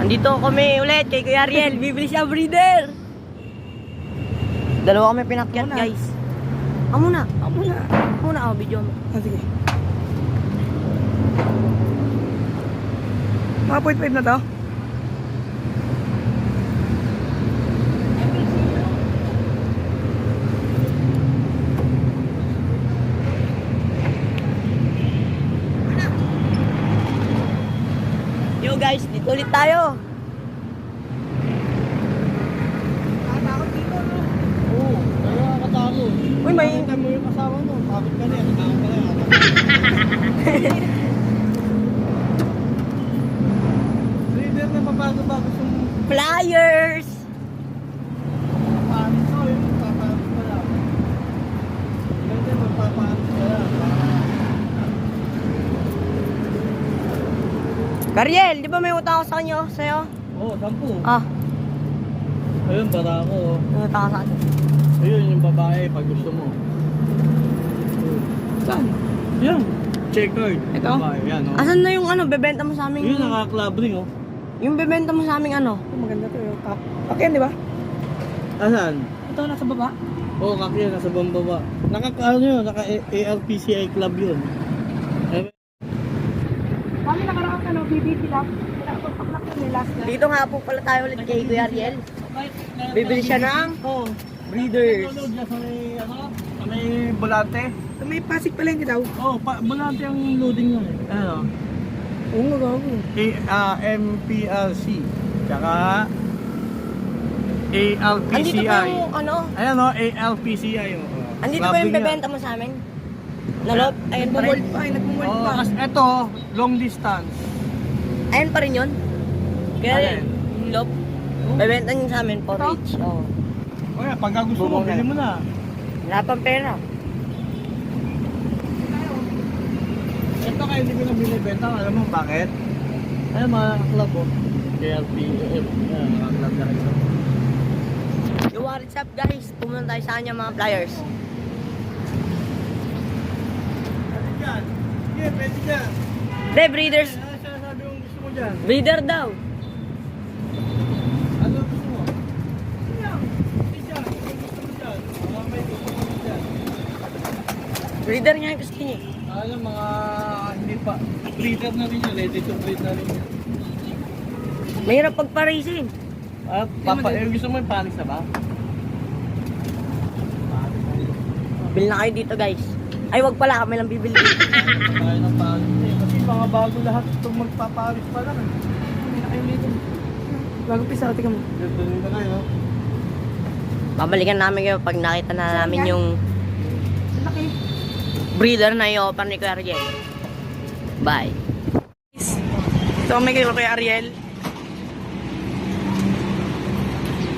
Andito kami ulit kay Kuya Ariel. Bibili siya breeder. Dalawa kami pinakyat, guys. Amo na. Video mo. Sige. Mga 0.5 na to? Yo guys, dito ulit tayo. Nakatakot dito, no? Oo, kaya nakatago. Uy, may... Nakita mo yung kasama mo, takot ka na yan. Takot ka na yan. Leader na mabago-bago sa Flyers! papanis ko, yung magpapanis ka lang. Leader, magpapanis ka lang. Ariel, di ba may utang ako sa kanya? Sa'yo? Oo, 10. Ah, Ayun, barako. may utang ako sa akin. Ayun, yung babae, pag gusto mo. Saan? Yan. Checkered. Ito? Babae, yan, oh. Asan na yung bebenta mo sa aming... Yun, naka-club ring, oh. Yung bebenta mo sa aming Ito, maganda to yung top. Okay, di ba? Asan? Ito, nasa baba. Oo, kakya, nasa bambaba. Naka-ano yun, naka-ARPCI club yun. Eh, Kami nakaraan ka, no? BBC lang. Pagpaklak na may last na. Dito nga po pala tayo ulit kay Kuya Ariel. Bibili siya ng breeders. Tulog niya sa may, sa may bulante. May pasig pala yung daw. Oo, bulante ang loading nun eh. Ano? Oo, magago. MPRC. Tsaka Andito ALPCI. ba yung Ayan o, ALPCI. Andito ba yung bebenta mo sa amin? Nalot? Ayun pa rin. Nagmumold pa, nagmumold Oo, pa. as ito, long distance. Ayun pa rin yun? Kaya Alin? yung lob. Bebenta niyo sa amin for Ito? each. Oo. O yan, pagka gusto mo, Bubong bili na. mo na. Wala pang pera. Ito kaya hindi ko na binibenta. Alam mo bakit? Ayun, mga club o. KLP, mga club na rin. Yo, what's up guys? Pumunta tayo sa kanya mga flyers. Pwede dyan. Sige, pwede dyan. De, breeders. Ano sinasabi mong gusto mo dyan? Breeder daw. Ano gusto mo? Yan. Pwede dyan. Ano gusto mo dyan? Mga may gusto mo dyan. Breeder nga yung gusto niya. Ano, mga hindi pa. Breeder na rin yun. Ready to breed na rin yun. Mahirap pagpa-racing. Yung gusto mo yung panis na ba? Bili na kayo dito guys. Ay, wag pala. Kami lang bibili dito. Tayo ng panis eh. Kasi mga bago lahat itong magpapalis pa lang. Hindi na kayo dito. Bago pisa, tika mo. Dito na kayo. Babalikan namin kayo pag nakita na namin yung Laki. breeder na i-open ni Kuya Ariel. Bye. Ito may kayo kay Ariel.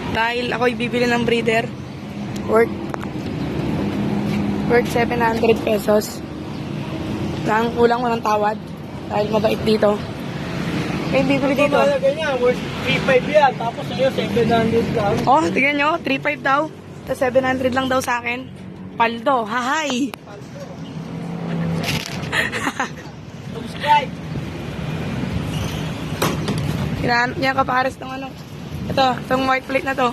Dahil ako'y bibili ng breeder. Worth 700 pesos. Lang kulang mo ng tawad. Dahil mabait dito. Kaya bibili dito. Malagay niya, worth 3.5 yan. Tapos sa'yo, 700 lang. Oh, tignan nyo. 3.5 daw. Tapos 700 lang daw sa akin. Paldo. Hahay. Subscribe. Hinahanap niya kapares ng ano. Ito, itong white plate na to.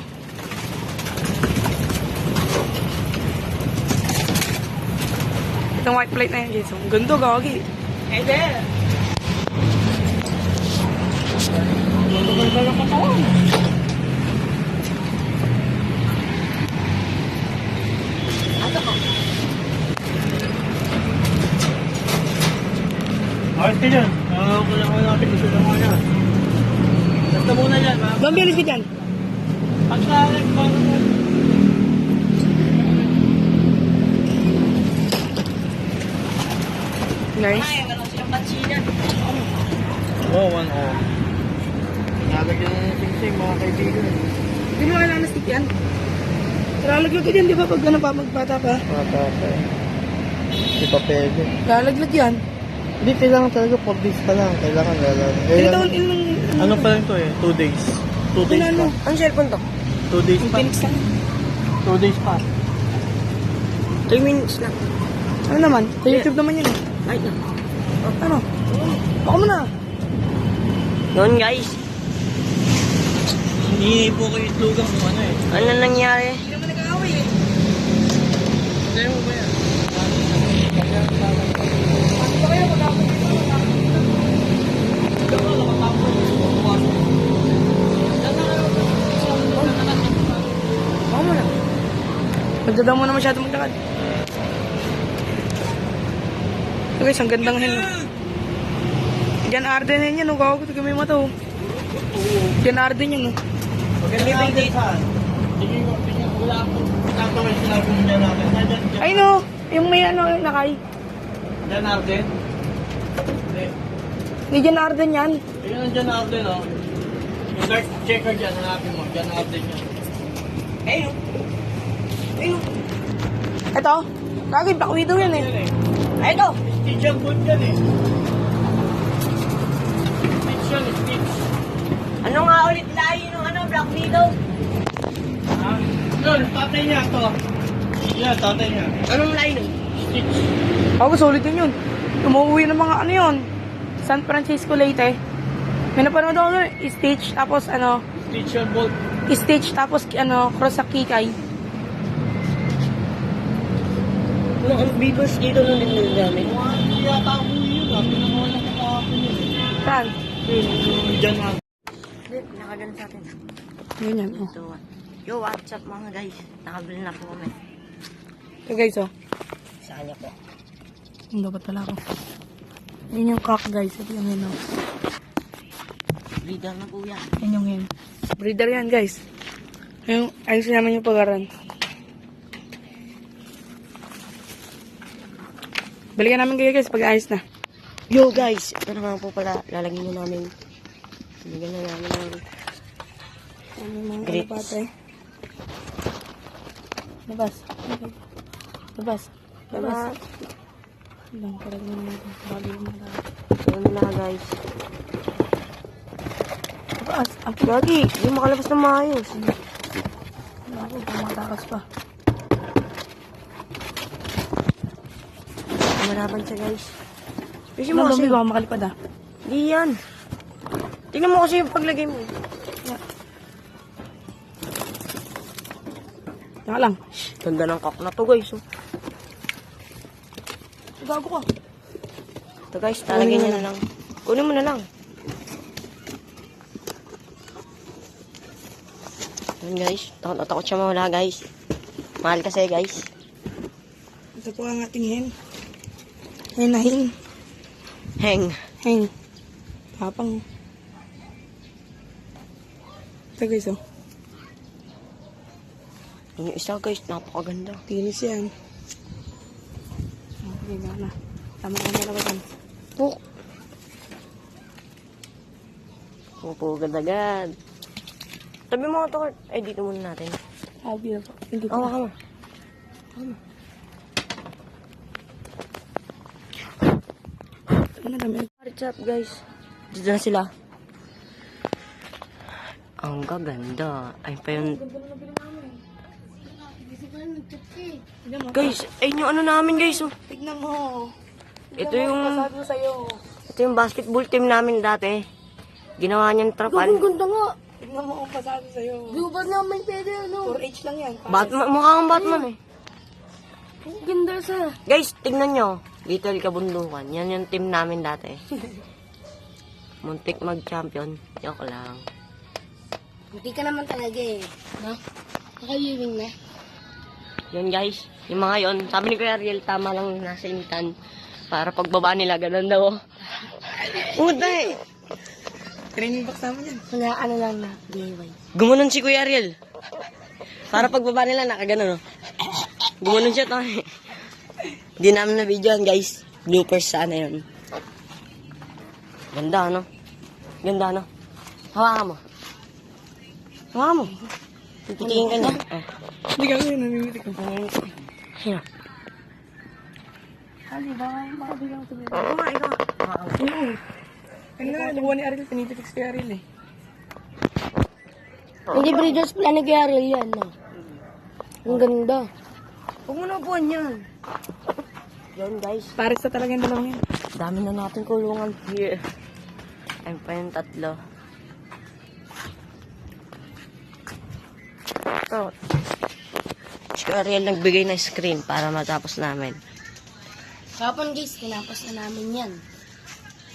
Itong white plate na yan, guys. Ang ganda, gagi. Eh, de. Tutugal ka lang katawan. Ato ko. Ayos ka dyan. Kulang ko natin gusto lang mo yan. Basta muna yan, ma'am. Doon bilis ka dyan. Pagka nagbago mo. Nice. Ay, wala silang batsina. Oo, 1-0. Nalagyan na ng sing-sing, mga kaibigan. Hindi mo kailangan na stick yan. Lalaglag ka dyan, di ba? Pag ano pa, magbata pa. Okay. Hindi pa pwede. Lalaglag yan. Hindi, kailangan talaga 4 days pa lang. Kailangan lalagyan. Ilang Ano pa lang to eh? 2 days. 2 days Ano? pa. Ang cellphone to? 2 days pa. Phoenix lang. 2 days pa. 3 minutes lang. Ano naman? Sa YouTube naman yun eh. Ay, na. Ano? Baka mo na. Noon guys, Hihingi po ko yung itlugan kung ano eh. Ano nangyari? Hindi naman nag-aaway eh. Sa'yo mo ba yan? Ano ba kayo mag-aaway dito? Baka mo na. Magdadaw mo na masyado maglakad. So guys, ang gandang hen. Diyan Arden hen yan, oh. Kawagot ko may mata, oh. Diyan Arden yan, oh. Maganda yung date. Sige ko, wala akong tatawin sinabi mo dyan natin. Ay no, yung may ano, nakay. Dyan Arden? Hindi. Hindi Diyan Arden yan. Ayun ang dyan Arden, oh. Yung dark checker dyan, hanapin mo. Dyan Arden yan. Ayun. Ayun. Ito, kagay, Black Widow yan eh. Ay, ito. Stitch ang good yan eh. Stitch yan, stitch. Ano nga ulit lahi nung ano, Black Widow? Ha? Yun, tatay niya to. Yan, tatay niya. Anong lahi nun? Stitch. Ako, solid din yun. Umuwi ng mga ano yun. San Francisco Leyte. May napanood ako nun, Stitch, tapos ano, Stitch ang bolt. Stitch, tapos ano, Cross sa Kikay. Ano ang bibos dito nung din namin? Hindi yata ang uwi yun ah. Pinagawa na kakapin yun eh. Saan? Yun, dyan na. Nakagano sa atin. Ganyan, oh. So, yo, what's up mga guys? Nakabili na po kami. So guys, oh. Sa kanya po. Ang dapat pala ako. Yun yung cock, guys. Ito yung hen, oh. Leader na po yan. Yan yung hen. Breeder yan, guys. Yung, ayusin naman yung pagaran. Balikan namin kayo, guys, pag ayos na. Yo guys, ito na nga po pala. Lalagyan na namin. Bigyan na namin ng Ano yung mga Grits. kalapate? Labas. Labas. Labas. Lang, parang naman natin. Bago yung mga lahat. Ayan na guys. Labas. Ang Gagi, hindi makalabas na maayos. ako, pamatakas pa. Malaban siya guys. Kasi Ano mo dumi kasi. ba? Makalipad ah. Di yan. Tingnan mo kasi yung paglagay mo. Teka lang. Ganda ng cock na to guys. Oh. Gago ka. Ito guys, talagyan niya na lang. Kunin mo na lang. Yun guys, takot na takot siya mawala guys. Mahal kasi guys. Ito po ang ating hen. Hen na hen. Heng. Hen. Tapang. Ito guys oh. Yung isa guys, napakaganda. Tinis yan. Okay, na. Tama ka na labasan. Po. Opo, ganda-gad. Tabi mo ito, Kurt. Ay, dito muna natin. Habi na po. Hindi ko. Awa ka mo. Ano dami? What's up, guys? Dito na sila. Ang gaganda. Ay, pa yun. Guys, ayun yung ano namin, guys. Oh. Tignan mo. Ito yung, Pasado sa'yo. ito yung basketball team namin dati. Ginawa niyang trapal. Ganda nga. Tignan mo kung pasado sa'yo. Lubat naman pwede, ano? 4H lang yan. Batman, mukha kang Batman eh. Ganda sa. Guys, tignan nyo. Little Kabundukan. Yan yung team namin dati. Muntik mag-champion. Joke lang. Hindi ka naman talaga eh. Ha? Nakaliwing na. Yun guys. Yung mga yon, sabi ni Kuya Ariel, tama lang nasa imitan. Para pagbaba nila, ganun daw. Uday! Training box naman yan. Wala, ano lang na. DIY. Gumanon si Kuya Ariel. Para pagbaba nila, nakaganon. Gumanon siya to. Hindi namin na videoan guys. Bloopers sana yun. Ganda no? Ganda no? Hawakan mo. Hawakan mo. Titikin ka niya. Hindi ka ngayon, namimiti ko. Sino? Hali, baka biglang sabihin. Oo nga, ikaw. Hawakan mo. Oo. Ano nga, nabuha ni Ariel, tinitipix kay Ariel eh. Hindi breeders pala ni Kuya Ariel yan. No? Ang ganda. Huwag mo na buwan yan. Yan guys. Pares na talaga yung dalawang yan. Dami na natin kulungan here. Ayun pa yung tatlo. to. Si Kuya Ariel nagbigay ng screen para matapos namin. Kahapon guys, tinapos na namin yan.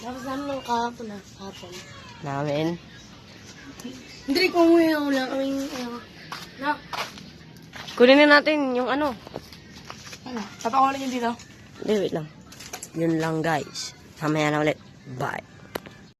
Tapos namin ng kahapon na. Kahapon. Namin. Hindi ko umuwi ako lang. Kaming, na. Kunin na natin yung ano. Ano? Tapakulan nyo dito. Hindi, wait lang. Yun lang guys. Mamaya na ulit. Bye.